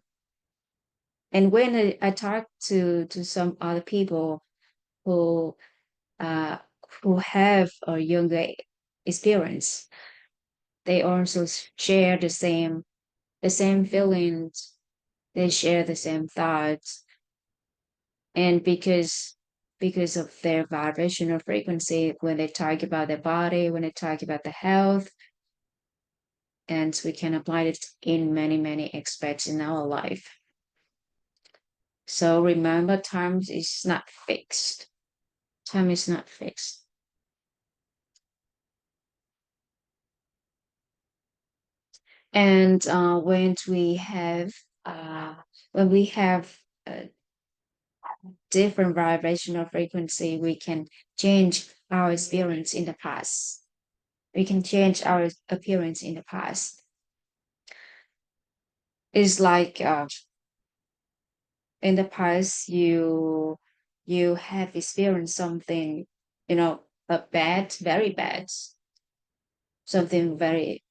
S1: when I talk to some other people who uh, who have a younger experience, they also share the same feelings. They share the same thoughts, and because of their vibrational frequency, when they talk about their body, when they talk about the health, and we can apply it in many many aspects in our life. So remember, time is not fixed. Time is not fixed. And uh, when we have a different vibrational frequency, we can change our experience in the past. We can change our appearance in the past. It's like in the past you have experienced something, a bad, very bad, something very,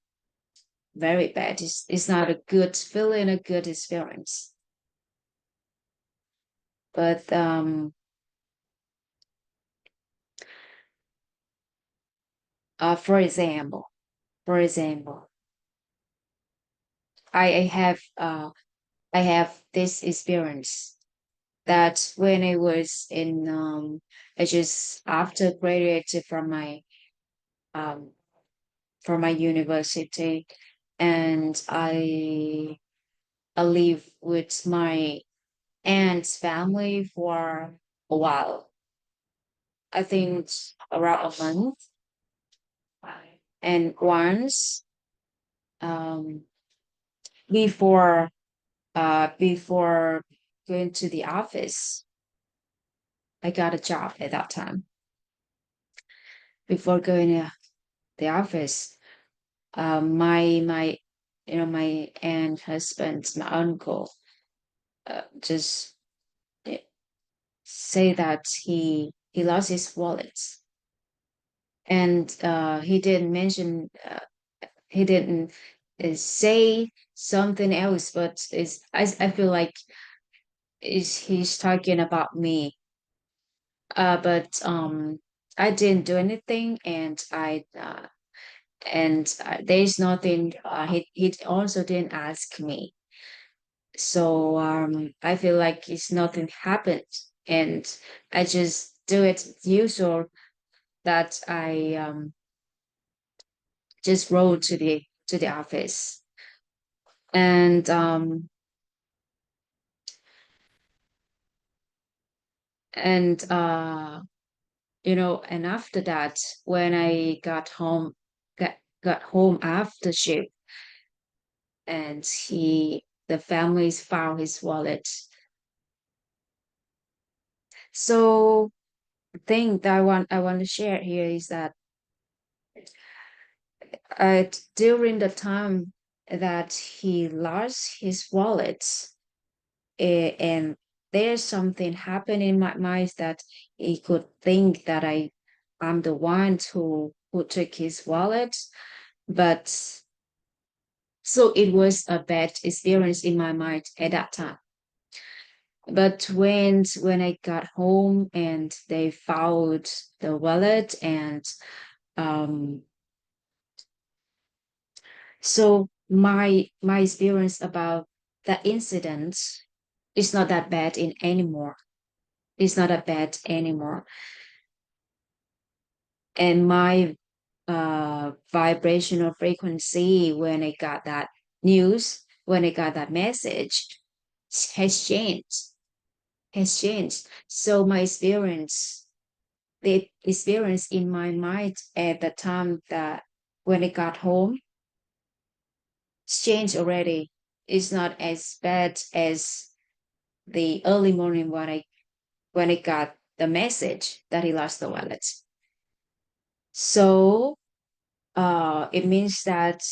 S1: very bad. It's not a good feeling, a good experience. But for example, I have this experience that when I was I just after graduated um from my university, and I live with my aunt's family for a while. I think around a month. And once, um, before before going to the office, I got a job at that time. Before going to the office, my my aunt husband, my uncle, just say that he lost his wallet, and he didn't say something else, but I feel like is he's talking about me. But I didn't do anything, and there's nothing. He also didn't ask me, so I feel like it's nothing happened, and I just do it as usual that I just rode to the office. And and and after that, when I got home after shift, and the families found his wallet. So the thing that I want to share here is that during the time that he lost his wallet, and there's something happened in my mind that he could think that I'm the one who took his wallet, but so it was a bad experience in my mind at that time. But when I got home and they found the wallet, and um so my experience about that incident is not that bad in anymore. It's not that bad anymore. And my vibrational frequency when I got that news, when I got that message, has changed. Has changed. So my experience, the experience in my mind at the time that when I got home, it's changed already. It's not as bad as the early morning when I got the message that he lost the wallet. So it means that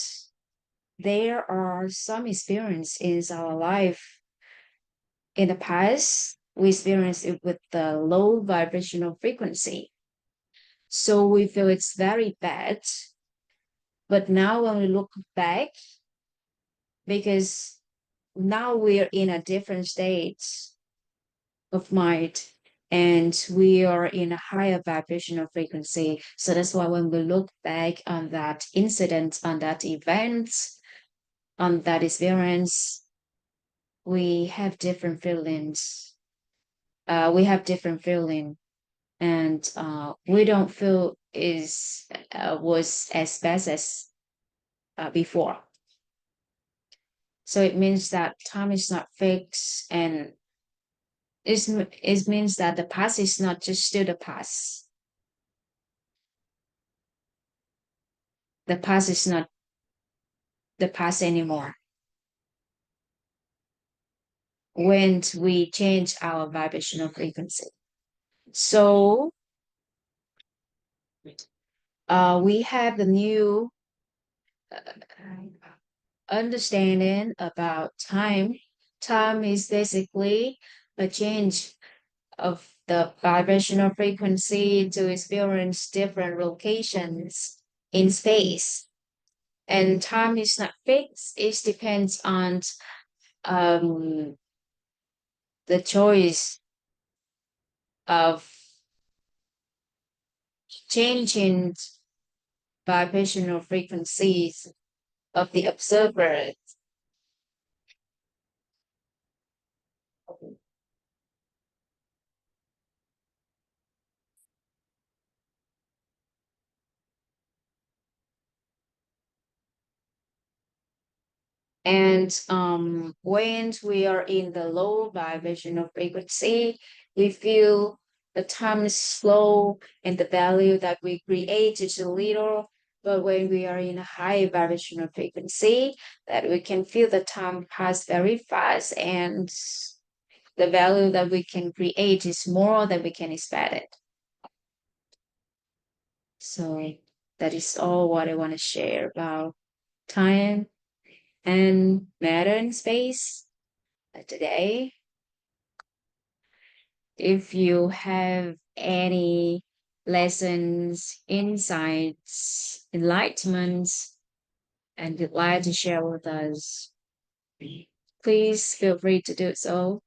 S1: there are some experience in our life in the past. We experienced it with the low vibrational frequency. So we feel it's very bad. But now when we look back, because now we're in a different state of mind, and we are in a higher vibrational frequency. So that's why when we look back on that incident, on that event, on that experience, we have different feelings. We have different feeling, and we don't feel is was as bad as before. So it means that time is not fixed, and it means that the past is not just still the past. The past is not the past anymore. When we change our vibrational frequency. So we have the new understanding about time. Time is basically a change of the vibrational frequency to experience different locations in space. And time is not fixed, it depends on um, the choice of changing vibrational frequencies of the observer. And when we are in the low vibrational frequency, we feel the time is slow and the value that we create is little. But when we are in a high vibrational frequency, that we can feel the time pass very fast, and the value that we can create is more than we can expect it. So that is all what I want to share about time and matter and space today. If you have any lessons, insights, enlightenments, and you'd like to share with us, please feel free to do so.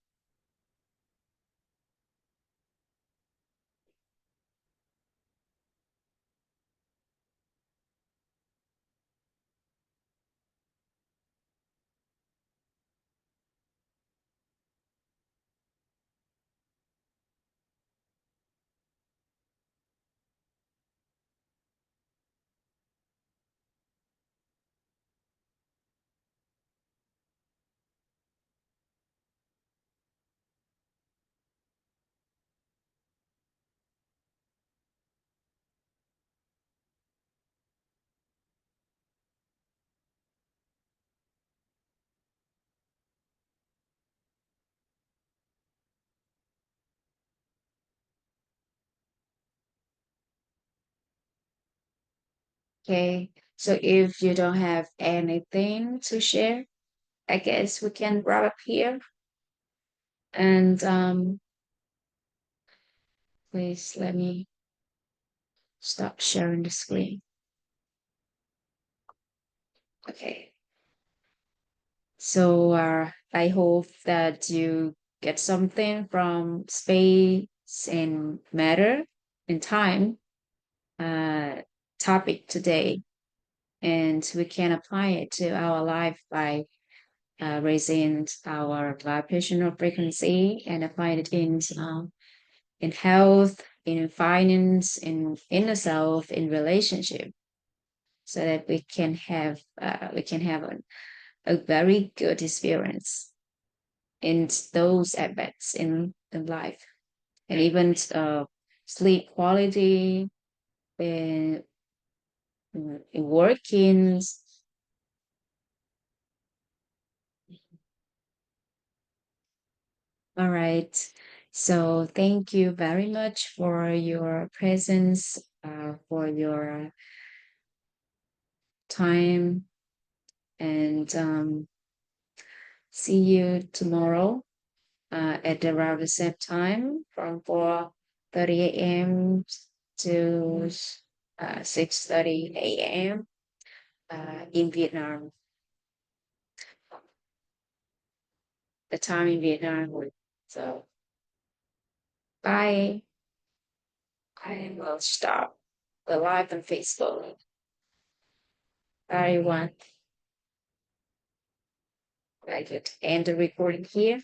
S1: Okay. So if you don't have anything to share, I guess we can wrap up here. And please let me stop sharing the screen. Okay. So I hope that you get something from space and matter and time uh, topic today, and we can apply it to our life by raising our vibrational frequency and apply it in health, in finance, in inner self, in relationship, so that we can have a very good experience in those aspects in life, and even sleep quality, in, in working. All right. So thank you very much for your presence, for your time, and see you tomorrow at around the same time from 4:30 a.m. to 6:30 a.m. In Vietnam. The time in Vietnam. So bye. I will stop the live on Facebook. Bye, everyone. I could end the recording here.